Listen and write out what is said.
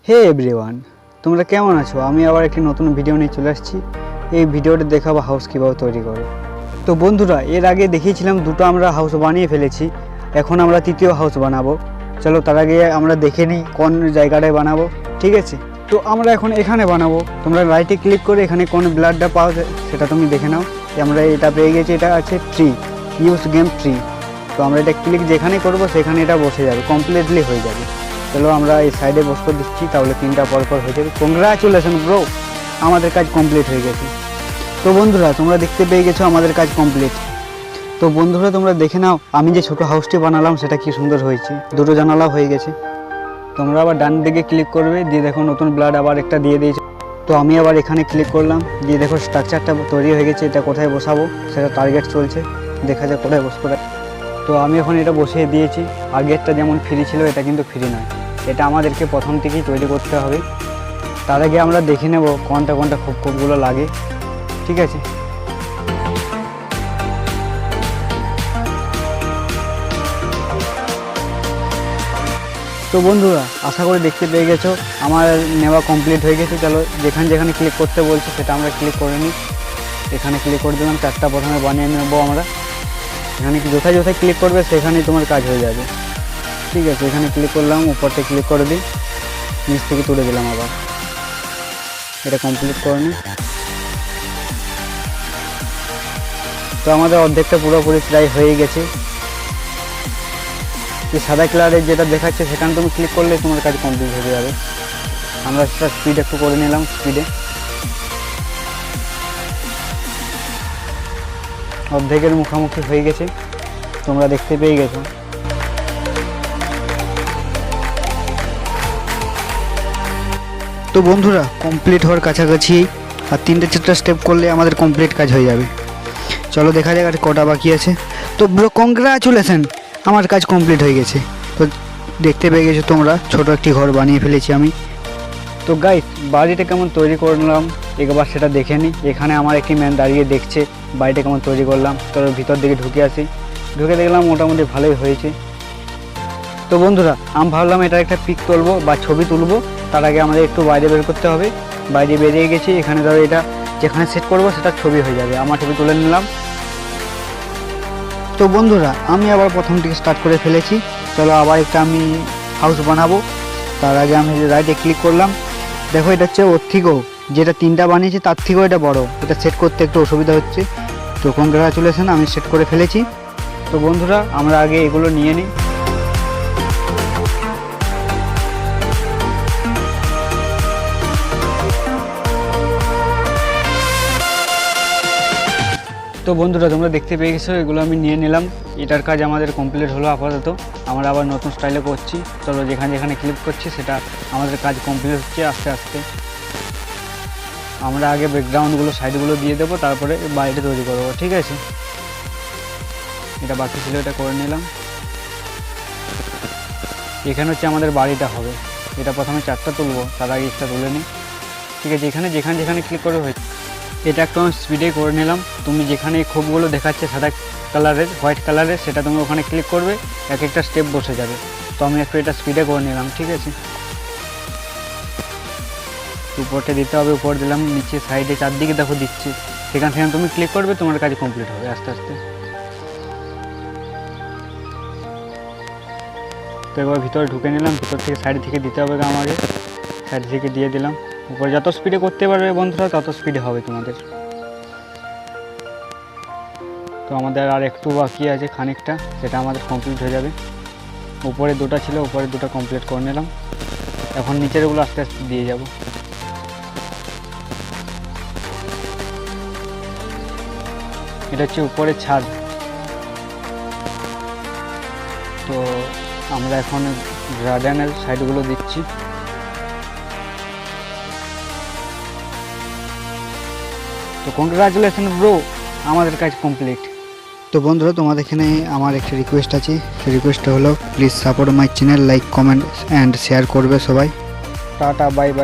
হে everyone, তোমরা কেমন আছো? আমি আবার একটি নতুন ভিডিও নিয়ে চলে আসছি। এই ভিডিওটা দেখাবো হাউস কীভাবে তৈরি করো। তো বন্ধুরা, এর আগে দেখিয়েছিলাম দুটো আমরা হাউস বানিয়ে ফেলেছি। এখন আমরা তৃতীয় হাউস বানাবো। চলো তার আগে আমরা দেখে নিই কোন জায়গাটায় বানাবো। ঠিক আছে, তো আমরা এখন এখানে বানাবো। তোমরা রাইটে ক্লিক করে এখানে কোন ব্লাডটা পাওয়া যায় সেটা তুমি দেখে নাও। আমরা এটা পেয়ে গেছি, এটা আছে ট্রি, ইউজ গেম ট্রি। তো আমরা এটা ক্লিক যেখানে করবো সেখানে এটা বসে যাবে, কমপ্লিটলি হয়ে যাবে। চলো আমরা এই সাইডে বস করে দিচ্ছি, তাহলে তিনটা পরপর হয়ে যাবে। কংগ্রাচুলেশন ব্রো, আমাদের কাজ কমপ্লিট হয়ে গেছে। তো বন্ধুরা, তোমরা দেখতে পেয়ে গেছো আমাদের কাজ কমপ্লিট। তো বন্ধুরা, তোমরা দেখে নাও আমি যে ছোটো হাউসটি বানালাম সেটা কি সুন্দর হয়েছে। দুটো জানালা হয়ে গেছে। তোমরা আবার ডান দিকে ক্লিক করবে, দিয়ে দেখো নতুন ব্লাড আবার একটা দিয়ে দিয়েছে। তো আমি আবার এখানে ক্লিক করলাম, দিয়ে দেখো স্ট্রাকচারটা তৈরি হয়ে গেছে। এটা কোথায় বসাবো সেটা টার্গেট চলছে, দেখা যাক কোথায় বসবো। তো আমি এখন এটা বসিয়ে দিয়েছি। আগেরটা যেমন ফ্রি ছিল, এটা কিন্তু ফ্রি নয়। এটা আমাদেরকে প্রথম থেকেই তৈরি করতে হবে। তার আগে আমরা দেখে নেব কোনটা কোনটা খুবগুলো লাগে। ঠিক আছে, তো বন্ধুরা আশা করি দেখতে পেয়ে গেছো আমার নেওয়া কমপ্লিট হয়ে গেছে। চলো যেখানে যেখানে ক্লিক করতে বলছি সেটা আমরা ক্লিক করে নিই। এখানে ক্লিক করে দিলাম, চারটা প্রথমে বানিয়ে নেবো আমরা। এখানে যথায় যথায় ক্লিক করবে সেখানেই তোমার কাজ হয়ে যাবে। ঠিক আছে, এখানে ক্লিক করলাম, উপরটা ক্লিক করে দিই, নিচ থেকে তুলে দিলাম। আবার এটা কমপ্লিট করে নিই। তো আমাদের অর্ধেকটা পুরোপুরি প্রায় হয়ে গেছে। যে সাদা কালারের যেটা দেখাচ্ছে সেখানে তুমি ক্লিক করলে তোমার কাজ কমপ্লিট হয়ে যাবে। আমরা সেটা স্পিড একটু করে নিলাম, স্পিডে। অর্ধেকের মুখোমুখি হয়ে গেছে, তোমরা দেখতে পেয়ে গেছো। তো বন্ধুরা, কমপ্লিট হওয়ার কাছাকাছি, আর 3-4টা স্টেপ করলে আমাদের কমপ্লিট কাজ হয়ে যাবে। চলো দেখা যাক আর কটা বাকি আছে। তো ব্রো কংগ্রাচুলেশন, আমার কাজ কমপ্লিট হয়ে গেছে। তো দেখতে পেয়ে গেছো তোমরা, ছোট একটি ঘর বানিয়ে ফেলেছি আমি। তো গাইস, বাড়িটা কেমন তৈরি করলাম একবার সেটা দেখে নিই। এখানে আমার একটি ম্যান দাঁড়িয়ে দেখছে বাড়িটা কেমন তৈরি করলাম। তো ভিতর দিকে ঢুকে আসি, ঢুকে দেখলাম মোটামুটি ভালোই হয়েছে। তো বন্ধুরা, আমি ভাবলাম এটা একটা পিক তুলবো বা ছবি তুলবো। তার আগে আমাদের একটু বাইরে বের করতে হবে। বাইরে বেরিয়ে গেছি, এখানে ধরো এটা যেখানে সেট করবো সেটা ছবি হয়ে যাবে। আমার ছবি তুলে নিলাম। তো বন্ধুরা, আমি আবার প্রথম থেকে স্টার্ট করে ফেলেছি। চলো আবার একটা আমি হাউস বানাবো। তার আগে আমি রাইটে ক্লিক করলাম। দেখো এটা হচ্ছে ওর থেকেও, যেটা 3টা বানিয়েছি তার থেকেও এটা বড়। এটা সেট করতে একটু অসুবিধা হচ্ছে। তো কংগ্রাচুলেশন, আমি সেট করে ফেলেছি। তো বন্ধুরা, আমরা আগে এগুলো নিয়ে নিই। তো বন্ধুরা, তোমরা দেখতে পেয়ে গেছো এগুলো আমি নিয়ে নিলাম। এটার কাজ আমাদের কমপ্লিট হলো আপাতত। আমরা আবার নতুন স্টাইলে করছি। চলো যেখানে যেখানে ক্লিক করছি সেটা আমাদের কাজ কমপ্লিট হচ্ছে আস্তে আস্তে। আমরা আগে ব্যাকগ্রাউন্ডগুলো সাইডগুলো দিয়ে দেবো, তারপরে বাড়িটা তৈরি করবো। ঠিক আছে, এটা বাকি ছিল, এটা করে নিলাম। এখানে হচ্ছে আমাদের বাড়িটা হবে। এটা প্রথমে 4টা তুলবো, তার আগে একটা তুলে নিই। ঠিক আছে, এখানে যেখানে যেখানে ক্লিক করে হয়েছে। এটা একটু আমি স্পিডে করে নিলাম। তুমি যেখানে খুবগুলো দেখাচ্ছে সাদা কালারের, হোয়াইট কালারের, সেটা তুমি ওখানে ক্লিক করবে, এক একটা স্টেপ বসে যাবে। তো আমি একটু এটা স্পিডে করে নিলাম। ঠিক আছে, উপরটা দিতে হবে, উপর দিলাম, নিচে সাইডে চারদিকে দেখো দিচ্ছি। সেখানে সেখানে তুমি ক্লিক করবে, তোমার কাজ কমপ্লিট হবে আস্তে আস্তে। তো এবার ভিতরে ঢুকে নিলাম। ভিতর থেকে সাইড থেকে দিতে হবে আমাকে, সাইড থেকে দিয়ে দিলাম। উপরে যত স্পিডে করতে পারবে বন্ধুরা তত স্পিডে হবে তোমাদের। তো আমাদের আর একটু বাকি আছে খানিকটা, সেটা আমাদের কমপ্লিট হয়ে যাবে। উপরে 2টা ছিল, উপরে 2টা কমপ্লিট করে নিলাম। এখন নিচের গুলো আস্তে আস্তে দিয়ে যাব। এটা হচ্ছে উপরে ছাদ। তো আমরা এখন গার্ডেনের সাইডগুলো দিচ্ছি। তো কংগ্রাচুলেশন ব্রো, আমাদের কাজ কমপ্লিট। তো বন্ধুরা, তোমাদের এখানে আমার একটা রিকোয়েস্ট আছে। সেই রিকোয়েস্টটা হলো please support my channel, like, comment and share করবে সবাই। Tata, bye bye.